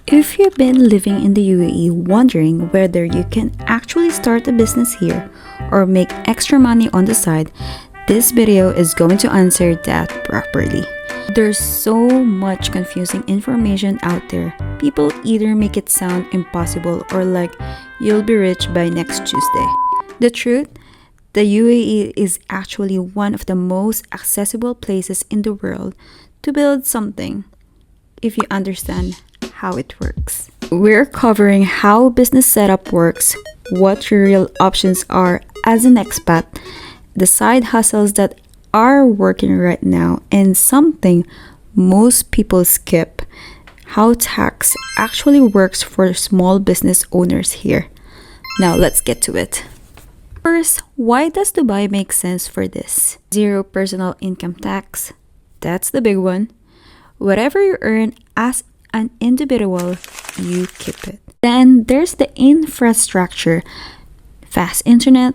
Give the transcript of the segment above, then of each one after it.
If you've been living in the UAE wondering whether you can actually start a business here or make extra money on the side, this video is going to answer that properly. There's so much confusing information out there. People either make it sound impossible or like you'll be rich by next Tuesday. The truth? The UAE is actually one of the most accessible places in the world to build something, if you understand how it works. We're covering how business setup works, what your real options are as an expat, the side hustles that are working right now, and something most people skip, how tax actually works for small business owners here. Now let's get to it. First, why does Dubai make sense for this? Zero personal income tax. That's the big one. Whatever you earn as an individual, you keep it. Then there's the infrastructure. Fast internet,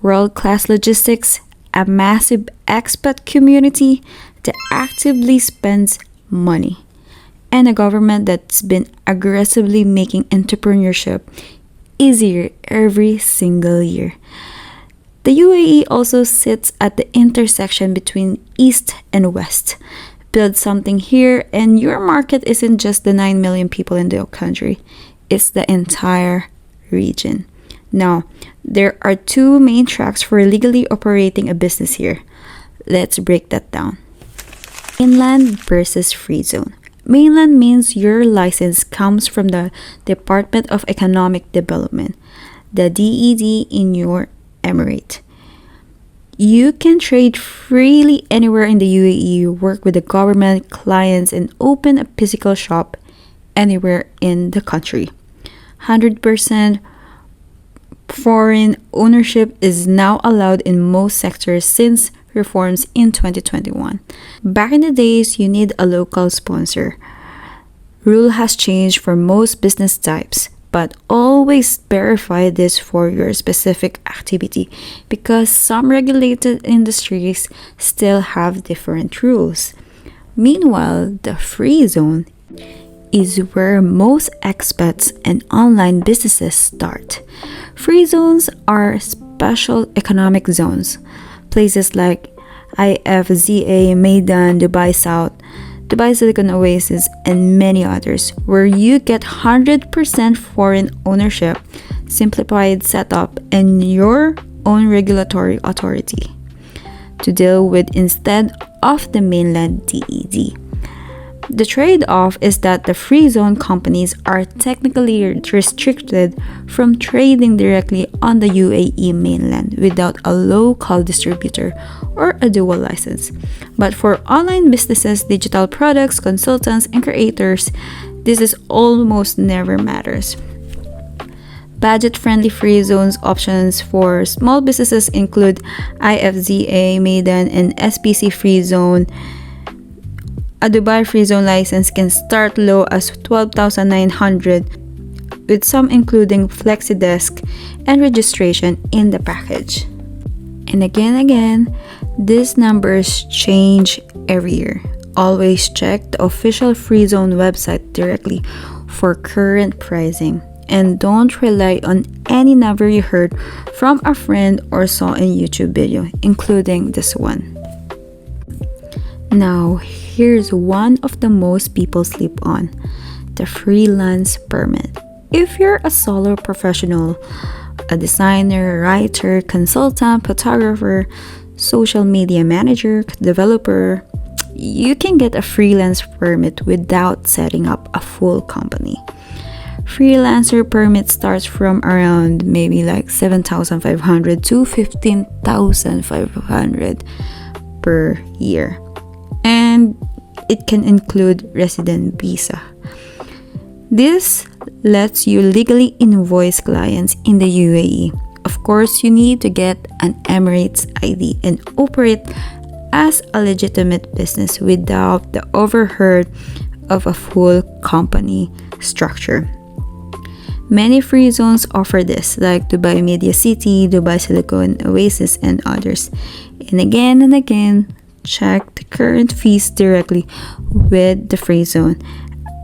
world-class logistics, a massive expat community that actively spends money, and a government that's been aggressively making entrepreneurship easier every single year. The UAE also sits at the intersection between East and West. Build something here and your market isn't just the 9 million people in the country, it's the entire region. Now, there are two main tracks for legally operating a business here. Let's break that down. Mainland versus free zone. Mainland means your license comes from the Department of Economic Development, the DED in your emirate. You can trade freely anywhere in the UAE, work with the government, clients, and open a physical shop anywhere in the country. 100% foreign ownership is now allowed in most sectors since reforms in 2021. Back in the days, you need a local sponsor. Rule has changed for most business types, but always verify this for your specific activity because some regulated industries still have different rules. Meanwhile, the free zone is where most expats and online businesses start. Free zones are special economic zones. Places like IFZA, Maidan, Dubai South, Dubai Silicon Oasis, and many others, where you get 100% foreign ownership, simplified setup, and your own regulatory authority to deal with instead of the mainland DED. The trade-off is that the free zone companies are technically restricted from trading directly on the UAE mainland without a local distributor or a dual license. But for online businesses, digital products, consultants, and creators, this is almost never matters. Budget-friendly free zones options for small businesses include IFZA, Maidan, and SPC free zone. A Dubai free zone license can start low as 12,900, with some including FlexiDesk and registration in the package. And again, these numbers change every year. Always check the official free zone website directly for current pricing. And don't rely on any number you heard from a friend or saw in YouTube video, including this one. Now, here's one of the most people sleep on, the freelance permit. If you're a solo professional, a designer, writer, consultant, photographer, social media manager, developer, you can get a freelance permit without setting up a full company. Freelancer permit starts from around maybe like 7,500 to 15,500 per year. And it can include resident visa. This lets you legally invoice clients in the UAE. Of course, you need to get an Emirates ID and operate as a legitimate business without the overhead of a full company structure. Many free zones offer this, like Dubai Media City, Dubai Silicon Oasis, and others. And again, check the current fees directly with the free zone.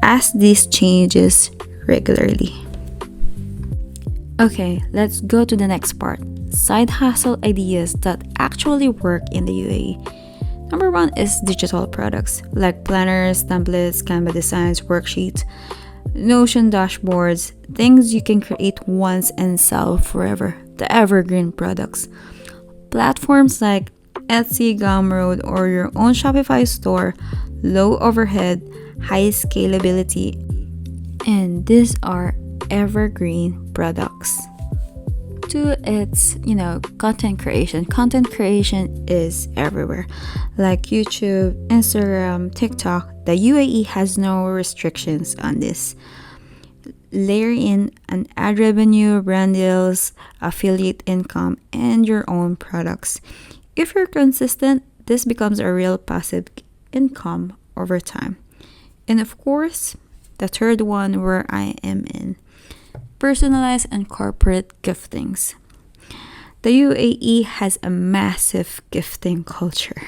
as this changes regularly. Okay, let's go to the next part. Side hustle ideas that actually work in the UAE. Number one is digital products like planners, templates, Canva designs, worksheets, Notion dashboards, things you can create once and sell forever, the evergreen products. Platforms like Etsy, Gumroad, or your own Shopify store, low overhead, high scalability, and these are evergreen products. Two, it's content creation. Content creation is everywhere, like YouTube, Instagram, TikTok. The UAE has no restrictions on this. Layer in an ad revenue, brand deals, affiliate income, and your own products. If you're consistent, this becomes a real passive income over time. And of course, the third one where I am in, personalized and corporate giftings. The UAE has a massive gifting culture,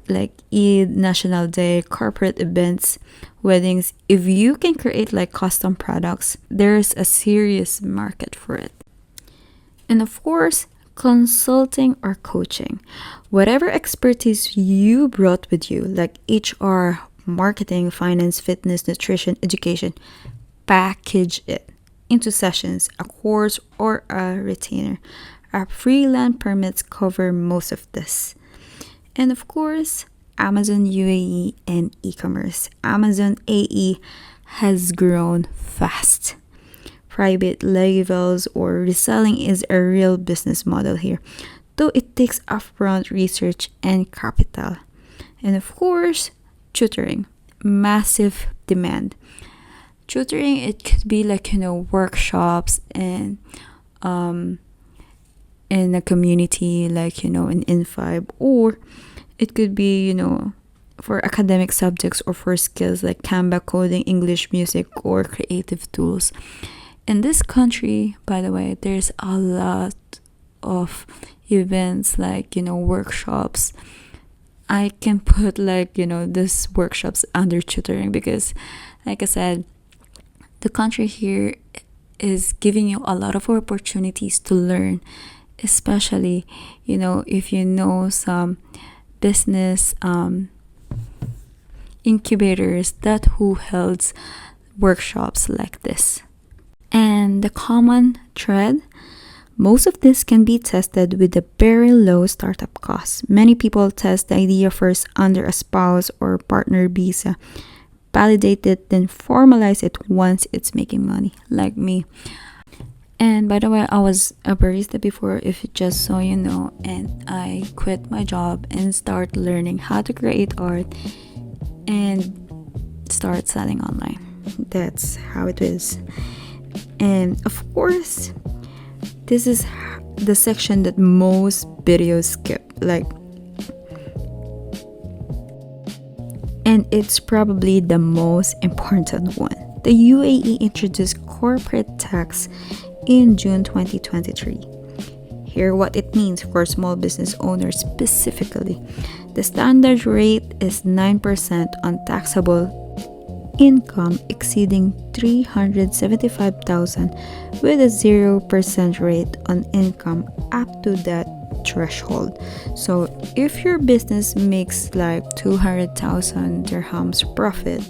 like Eid, National Day, corporate events, weddings. If you can create like custom products, there's a serious market for it. And of course, consulting or coaching. Whatever expertise you brought with you, like HR, marketing, finance, fitness, nutrition, education, package it into sessions, a course, or a retainer. Our freelance permits cover most of this. And of course, Amazon UAE and e-commerce. Amazon AE has grown fast. Private labels or reselling is a real business model here, though it takes upfront research and capital. And of course, tutoring. Massive demand. Tutoring, it could be like workshops and in a community like in N5, or it could be for academic subjects or for skills like Canva, coding, English, music, or creative tools. In this country, by the way, there's a lot of events like workshops. I can put this workshops under tutoring because, like I said, the country here is giving you a lot of opportunities to learn, especially if you know some business incubators that who holds workshops like this. And the common thread, most of this can be tested with a very low startup cost. Many people test the idea first under a spouse or partner visa, validate it, then formalize it once it's making money, like me. And by the way, I was a barista before, if you just so you know, and I quit my job and start learning how to create art and start selling online. That's how it is. And of course, this is the section that most videos skip, and it's probably the most important one. The UAE introduced corporate tax in June 2023. Here what it means for small business owners specifically. The standard rate is 9% on taxable income exceeding 375,000 with a 0% rate on income up to that threshold. So if your business makes like 200,000 dirhams profit,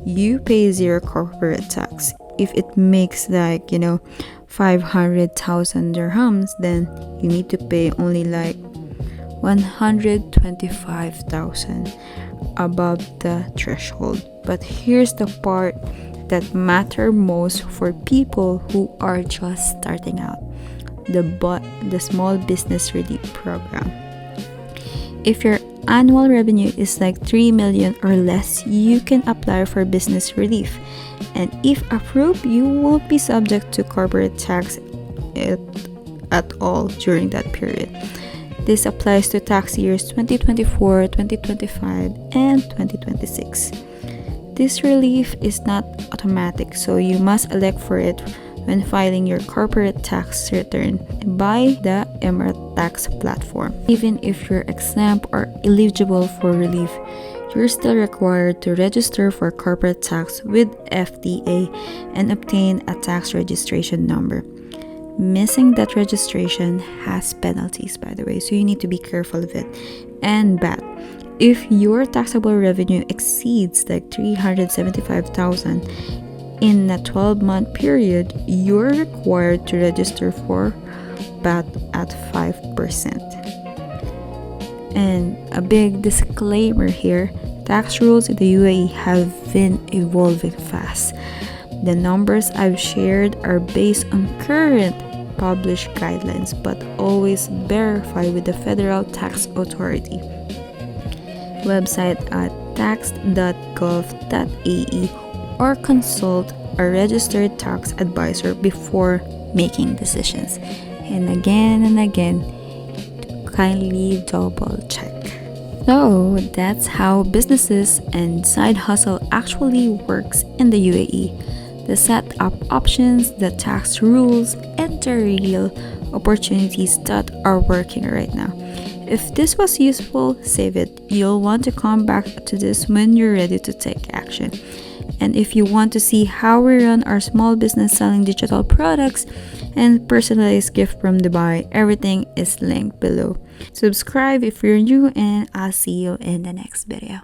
you pay 0 corporate tax. If it makes 500,000 dirhams, then you need to pay only 125,000 above the threshold. But here's the part that matter most for people who are just starting out, the small business relief program. If your annual revenue is 3 million or less, you can apply for business relief, and if approved, you won't be subject to corporate tax at all during that period. This applies to tax years 2024, 2025, and 2026. This relief is not automatic, so you must elect for it when filing your corporate tax return by the Emirate tax platform. Even if you're exempt or eligible for relief, you're still required to register for corporate tax with FDA and obtain a tax registration number. Missing that registration has penalties, by the way, so you need to be careful of it. And VAT. If your taxable revenue exceeds like 375,000 in a 12-month period, you're required to register for VAT at 5%. And a big disclaimer here, tax rules in the UAE have been evolving fast. The numbers I've shared are based on current published guidelines, but always verify with the Federal Tax Authority website at tax.gov.ae or consult a registered tax advisor before making decisions. And again, kindly double check. So that's how businesses and side hustle actually works in the UAE. The setup options, the tax rules, and the real opportunities that are working right now. If this was useful, save it. You'll want to come back to this when you're ready to take action. And if you want to see how we run our small business selling digital products and personalized gift from Dubai, everything is linked below. Subscribe if you're new, and I'll see you in the next video.